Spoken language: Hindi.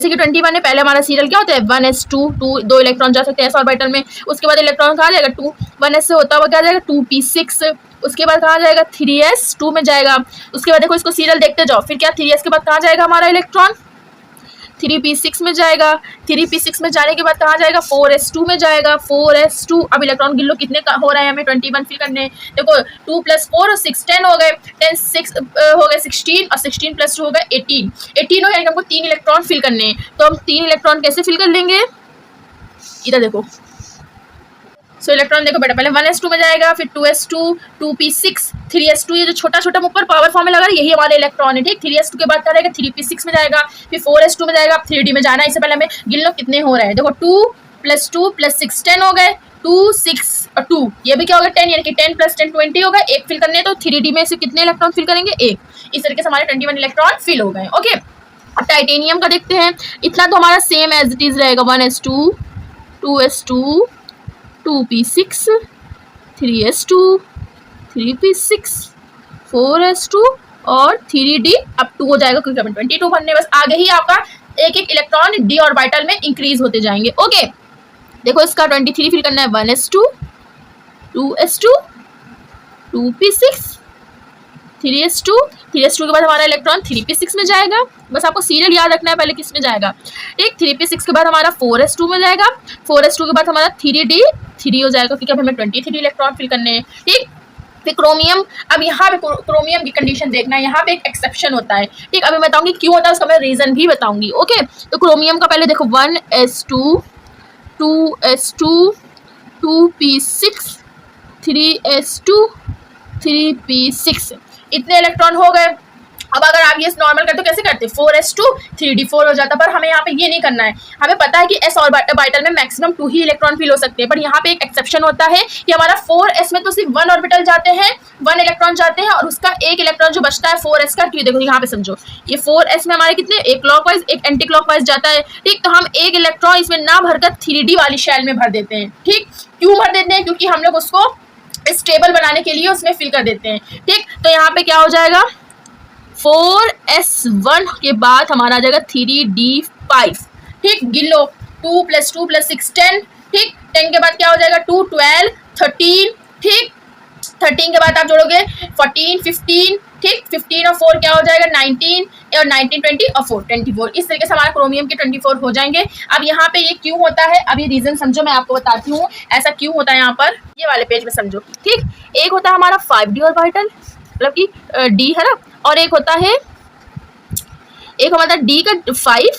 जैसे कि 21 में पहले हमारा सीरियल क्या होता है 1s2, 2 इलेक्ट्रॉन जा सकते हैं s ऑर्बिटल में। उसके बाद इलेक्ट्रॉन कहाँ जाएगा 1s से होता हुआ क्या जाएगा 2p6। उसके बाद कहाँ जाएगा 3s2 में जाएगा। उसके बाद देखो इसको सीरियल देखते जाओ, फिर क्या 3s के बाद कहाँ जाएगा हमारा इलेक्ट्रॉन 3p6 में जाएगा। 3p6 में जाने के बाद कहाँ जाएगा 4s2 में जाएगा। 4s2 अब इलेक्ट्रॉन गिन लो कितने हो रहे हैं हमें 21 फिल करने। देखो 2 + 4 और 6 10 हो गए, 10 6 हो गए 16 और 16 + 2 हो गए 18 हो गए। हमको 3 इलेक्ट्रॉन फिल करने हैं, तो हम 3 इलेक्ट्रॉन कैसे फिल कर लेंगे, इधर देखो। सो इलेक्ट्रॉन देखो बेटा, पहले 1s2 में जाएगा, फिर 2s2, 2p6, 3s2, ये जो छोटा छोटा ऊपर पावर फॉर्म में लगा यही हमारे इलेक्ट्रॉन है, ठीक। 3s2 के बाद क्या रहेगा 3p6 में जाएगा, फिर 4s2 में जाएगा, 3d में जाना है। इससे पहले हमें गिन लो कितने हो रहे हैं। देखो 2 + 2 + 6 10 हो गए, 2 6 और 2 ये भी क्या हो गया 10, यानी कि 10 + 10 20 हो गए। एक फिल करने, तो 3d में से कितने इलेक्ट्रॉन फिल करेंगे, एक। इस तरीके से हमारे 21 इलेक्ट्रॉन फिल हो गए। ओके, अब टाइटेनियम का देखते हैं। इतना तो हमारा सेम एज इट इज रहेगा, 1s2, 2s2, 2p6, 3s2, 3p6, 4s2 और 3d अब 2 हो जाएगा क्योंकि हमें 22 भरने। बस आगे ही आपका एक एक इलेक्ट्रॉन डी ऑर्बिटल में इंक्रीज होते जाएंगे। ओके, देखो इसका 23 फिल करना है, 1s2, 2s2, 2p6, 3s2 के बाद हमारा इलेक्ट्रॉन 3p6 में जाएगा। बस आपको सीरियल याद रखना है पहले किस में जाएगा, ठीक। 3p6 के बाद हमारा 4s2 में जाएगा, 4s2 के बाद हमारा 3d 3 हो जाएगा क्योंकि अब हमें 23 इलेक्ट्रॉन फिल करने हैं, ठीक। फिर क्रोमियम, अब यहाँ पे क्रोमियम की कंडीशन देखना है, यहाँ पे एक एक्सेप्शन होता है, ठीक। अभी मैं बताऊंगी क्यों होता है, उसका मैं रीजन भी बताऊंगी। ओके, तो क्रोमियम का पहले देखो 1s2, 2s2, 2p6, 3s2, 3p6 इतने इलेक्ट्रॉन हो गए। अब अगर आप ये नॉर्मल करते तो कैसे करते 4s2, 3d 4 हो जाता, पर हमें यहाँ पे ये नहीं करना है। हमें पता है कि s ऑर्बिटल में मैक्सिमम 2 ही इलेक्ट्रॉन फिल हो सकते हैं, पर यहाँ पे एक एक्सेप्शन होता है कि हमारा 4s में तो सिर्फ 1 ऑर्बिटल जाते हैं, 1 इलेक्ट्रॉन जाते हैं और उसका एक इलेक्ट्रॉन जो बचता है 4s का, ठीक। देखो यहाँ पे समझो, ये 4s में हमारे कितने, एक क्लॉकवाइज एक एंटी क्लॉकवाइज जाता है, ठीक। तो हम एक इलेक्ट्रॉन इसमें ना भरकर 3d वाली शेल में भर देते हैं, ठीक। क्यों भर देते हैं, क्योंकि हम लोग उसको स्टेबल बनाने के लिए उसमें फिल कर देते हैं, ठीक। तो यहाँ पे क्या हो जाएगा 4s1 के बाद हमारा आ जाएगा 3d5, ठीक। गिन लो 2 + 2 + 6 10, ठीक। 10 के बाद क्या हो जाएगा 2 12 13, ठीक। 13 के बाद आप जोड़ोगे 14 15, ठीक। 15 और 4 क्या हो जाएगा 19 और 19 20 और 4 24। इस तरीके से हमारा क्रोमियम के 24 हो जाएंगे। अब यहाँ पे ये क्यों होता है, अब ये रीजन समझो, मैं आपको बताती हूँ ऐसा क्यों होता है। यहाँ पर ये वाले पेज में समझो, ठीक। एक होता है हमारा 5d ऑर्बिटल, मतलब कि d है ना, और एक होता है, एक हमारा d का 5